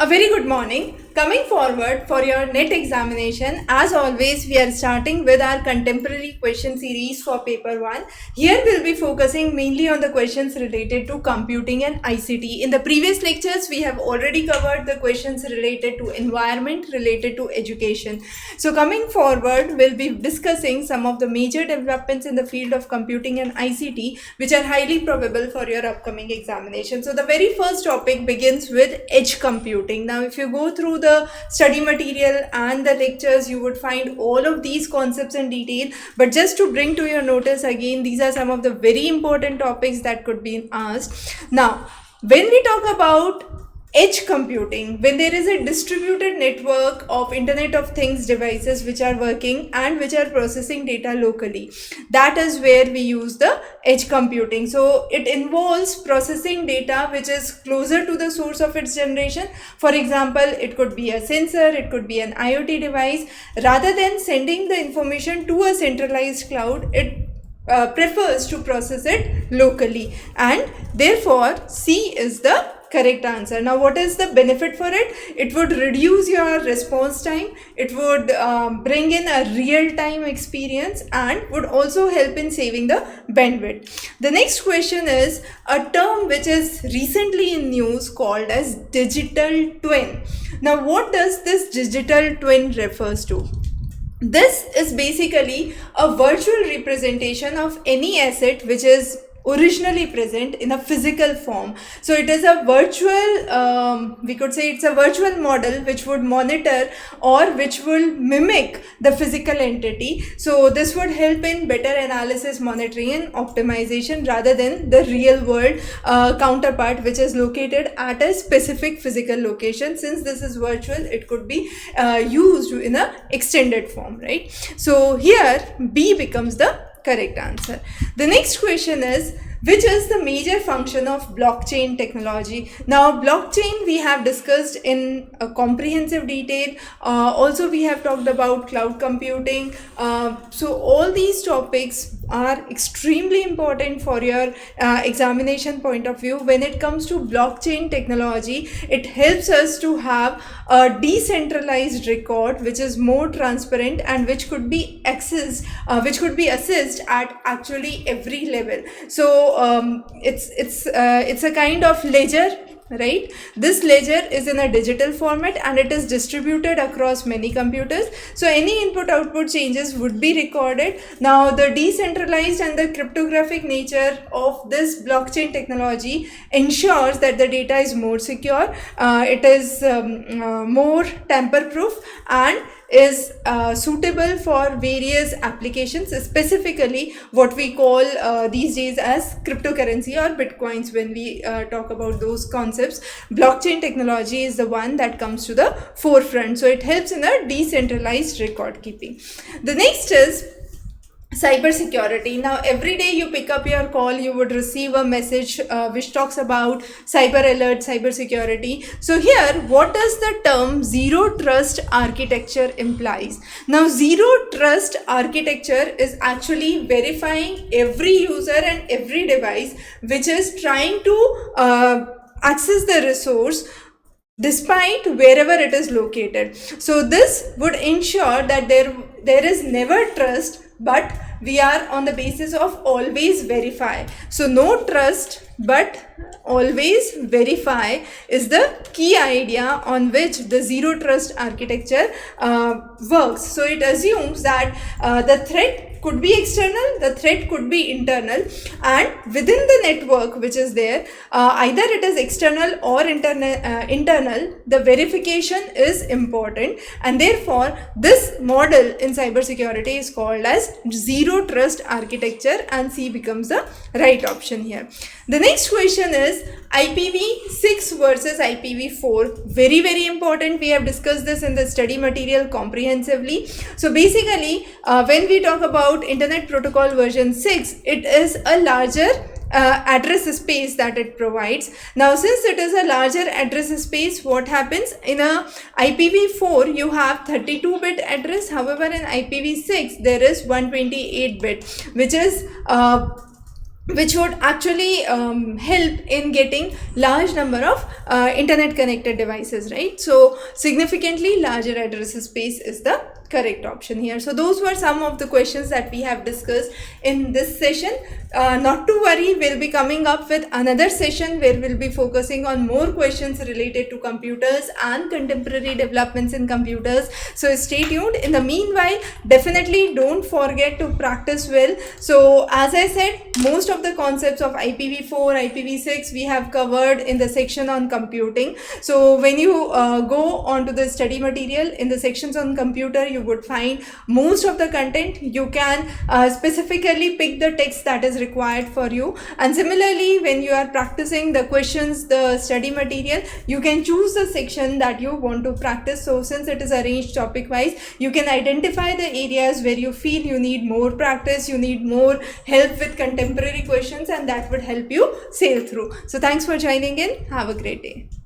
A very good morning. Coming forward for your NET examination, as always, we are starting with our contemporary question series for paper 1. Here we'll be focusing mainly on the questions related to computing and ICT. In the previous lectures, we have already covered the questions related to environment, related to education. So coming forward, we'll be discussing some of the major developments in the field of computing and ICT, which are highly probable for your upcoming examination. So the very first topic begins with edge computing. Now, if you go through the study material and the lectures, you would find all of these concepts in detail. But just to bring to your notice again, these are some of the very important topics that could be asked. Now, when we talk about edge computing, when there is a distributed network of Internet of Things devices which are working and which are processing data locally, that is where we use the edge computing. So it involves processing data which is closer to the source of its generation. For example, it could be a sensor, it could be an IoT device. Rather than sending the information to a centralized cloud, it prefers to process it locally, and therefore C is the correct answer. Now, what is the benefit for it? It would reduce your response time, it would bring in a real-time experience, and would also help in saving the bandwidth. The next question is a term which is recently in news called as digital twin. Now, what does this digital twin refers to? This is basically a virtual representation of any asset which is originally present in a physical form. So it is a virtual, we could say it's a virtual model which would monitor or which will mimic the physical entity. So this would help in better analysis, monitoring and optimization rather than the real world counterpart which is located at a specific physical location. Since this is virtual, it could be used in a extended form, right? So here B becomes the correct answer. The next question is, which is the major function of blockchain technology? Now, blockchain we have discussed in a comprehensive detail. Also, we have talked about cloud computing. So all these topics are extremely important for your examination point of view. When it comes to blockchain technology, it helps us to have a decentralized record which is more transparent and which could be accessed, assessed at actually every level. So it's a kind of ledger, right? This ledger is in a digital format and it is distributed across many computers. So any input output changes would be recorded. Now, the decentralized and the cryptographic nature of this blockchain technology ensures that the data is more secure, it is more tamper proof, and is suitable for various applications, specifically what we call these days as cryptocurrency or bitcoins. When we talk about those concepts, blockchain technology is the one that comes to the forefront. So it helps in a decentralized record keeping. The next is cybersecurity. Now, every day you pick up your call, you would receive a message which talks about cyber alert, cybersecurity. So here, what does the term zero trust architecture implies? Now, zero trust architecture is actually verifying every user and every device which is trying to access the resource despite wherever it is located. So this would ensure that there is never trust, but we are on the basis of always verify. So no trust but always verify is the key idea on which the zero trust architecture works. So it assumes that the threat could be external, the threat could be internal, and within the network which is there, either it is external or internal, the verification is important, and therefore this model in cybersecurity is called as zero trust architecture, and C becomes the right option here. The next question is IPv6 versus IPv4. Very, very important. We have discussed this in the study material comprehensively. So basically, when we talk about Internet Protocol version 6, it is a larger address space that it provides. Now, since it is a larger address space, what happens in a IPv4 you have 32-bit address. However, in IPv6 there is 128-bit, which is which would actually help in getting large number of internet connected devices, right? So significantly larger address space is the correct option here. So those were some of the questions that we have discussed in this session. Not to worry, we'll be coming up with another session where we'll be focusing on more questions related to computers and contemporary developments in computers. So stay tuned. In the meanwhile, definitely don't forget to practice well. So as I said, most of the concepts of IPv4, IPv6 we have covered in the section on computing. So when you go onto the study material in the sections on computer, you would find most of the content. You can specifically pick the text that is required for you, and similarly when you are practicing the questions, the study material, you can choose the section that you want to practice. So since it is arranged topic wise, you can identify the areas where you feel you need more practice, you need more help with contemporary questions, and that would help you sail through. So thanks for joining in. Have a great day.